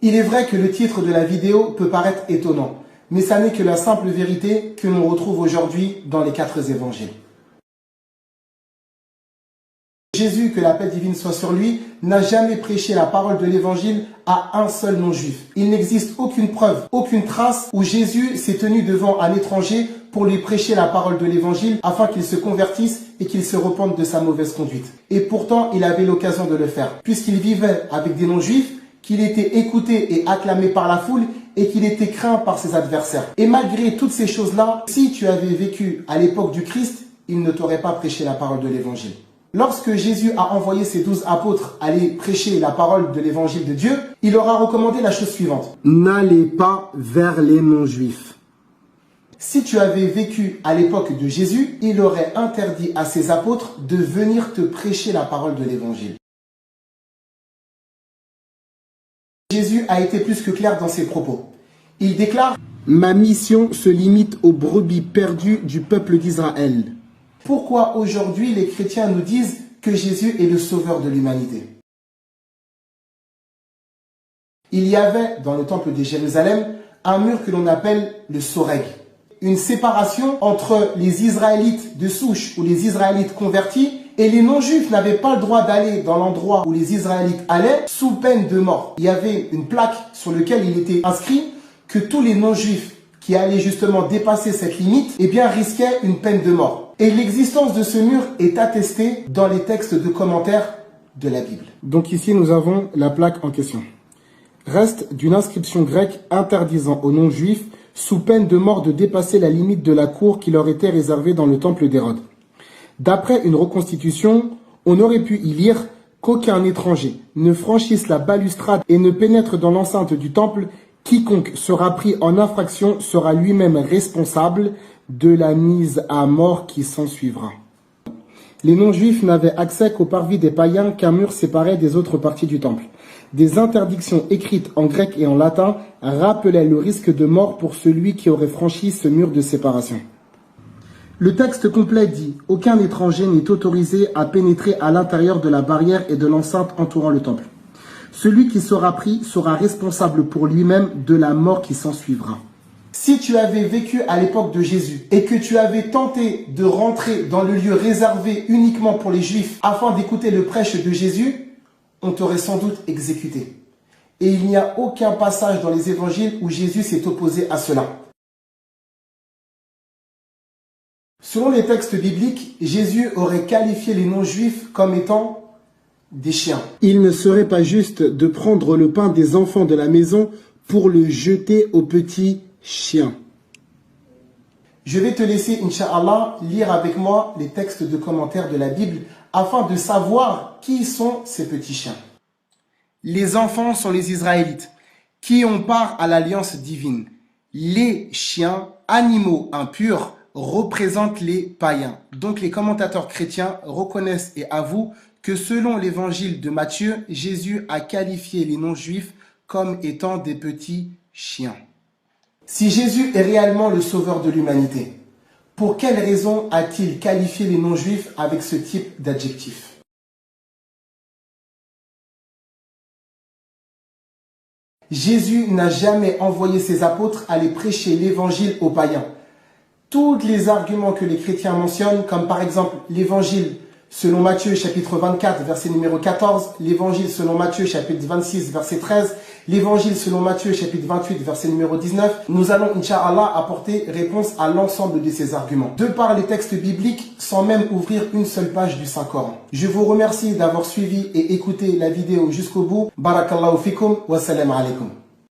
Il est vrai que le titre de la vidéo peut paraître étonnant, mais ça n'est que la simple vérité que l'on retrouve aujourd'hui dans les 4 évangiles. Jésus, que la paix divine soit sur lui, n'a jamais prêché la parole de l'évangile à un seul non-juif. Il n'existe aucune preuve, aucune trace où Jésus s'est tenu devant un étranger pour lui prêcher la parole de l'évangile afin qu'il se convertisse et qu'il se repente de sa mauvaise conduite. Et pourtant, il avait l'occasion de le faire, puisqu'il vivait avec des non-juifs, qu'il était écouté et acclamé par la foule et qu'il était craint par ses adversaires. Et malgré toutes ces choses-là, si tu avais vécu à l'époque du Christ, il ne t'aurait pas prêché la parole de l'évangile. Lorsque Jésus a envoyé ses 12 apôtres aller prêcher la parole de l'évangile de Dieu, il leur a recommandé la chose suivante. N'allez pas vers les non-juifs. Si tu avais vécu à l'époque de Jésus, il aurait interdit à ses apôtres de venir te prêcher la parole de l'évangile. Jésus a été plus que clair dans ses propos. Il déclare « Ma mission se limite aux brebis perdues du peuple d'Israël ». Pourquoi aujourd'hui les chrétiens nous disent que Jésus est le sauveur de l'humanité? Il y avait dans le temple de Jérusalem un mur que l'on appelle le Soreg. Une séparation entre les Israélites de souche ou les Israélites convertis et les non-juifs n'avaient pas le droit d'aller dans l'endroit où les Israélites allaient sous peine de mort. Il y avait une plaque sur laquelle il était inscrit que tous les non-juifs qui allaient justement dépasser cette limite, eh bien risquaient une peine de mort. Et l'existence de ce mur est attestée dans les textes de commentaires de la Bible. Donc ici nous avons la plaque en question. Reste d'une inscription grecque interdisant aux non-juifs sous peine de mort de dépasser la limite de la cour qui leur était réservée dans le temple d'Hérode. D'après une reconstitution, on aurait pu y lire qu'aucun étranger ne franchisse la balustrade et ne pénètre dans l'enceinte du temple. Quiconque sera pris en infraction sera lui-même responsable de la mise à mort qui s'ensuivra. Les non-juifs n'avaient accès qu'au parvis des païens qu'un mur séparait des autres parties du temple. Des interdictions écrites en grec et en latin rappelaient le risque de mort pour celui qui aurait franchi ce mur de séparation. Le texte complet dit « Aucun étranger n'est autorisé à pénétrer à l'intérieur de la barrière et de l'enceinte entourant le temple. Celui qui sera pris sera responsable pour lui-même de la mort qui s'ensuivra. » Si tu avais vécu à l'époque de Jésus et que tu avais tenté de rentrer dans le lieu réservé uniquement pour les Juifs afin d'écouter le prêche de Jésus, on t'aurait sans doute exécuté. Et il n'y a aucun passage dans les évangiles où Jésus s'est opposé à cela. Selon les textes bibliques, Jésus aurait qualifié les non-juifs comme étant des chiens. Il ne serait pas juste de prendre le pain des enfants de la maison pour le jeter aux petits chiens. Je vais te laisser, Inch'Allah, lire avec moi les textes de commentaires de la Bible afin de savoir qui sont ces petits chiens. Les enfants sont les Israélites qui ont part à l'alliance divine. Les chiens, animaux impurs, représentent les païens. Donc les commentateurs chrétiens reconnaissent et avouent que selon l'évangile de Matthieu, Jésus a qualifié les non-juifs comme étant des petits chiens. Si Jésus est réellement le sauveur de l'humanité, pour quelle raison a-t-il qualifié les non-juifs avec ce type d'adjectif? Jésus n'a jamais envoyé ses apôtres aller prêcher l'évangile aux païens. Tous les arguments que les chrétiens mentionnent, comme par exemple l'évangile selon Matthieu chapitre 24 verset numéro 14, l'évangile selon Matthieu chapitre 26 verset 13, l'évangile selon Matthieu chapitre 28 verset numéro 19, nous allons Inch'Allah apporter réponse à l'ensemble de ces arguments, de par les textes bibliques sans même ouvrir une seule page du Saint-Coran. Je vous remercie d'avoir suivi et écouté la vidéo jusqu'au bout. Barakallahu fikum wa salam alaikum.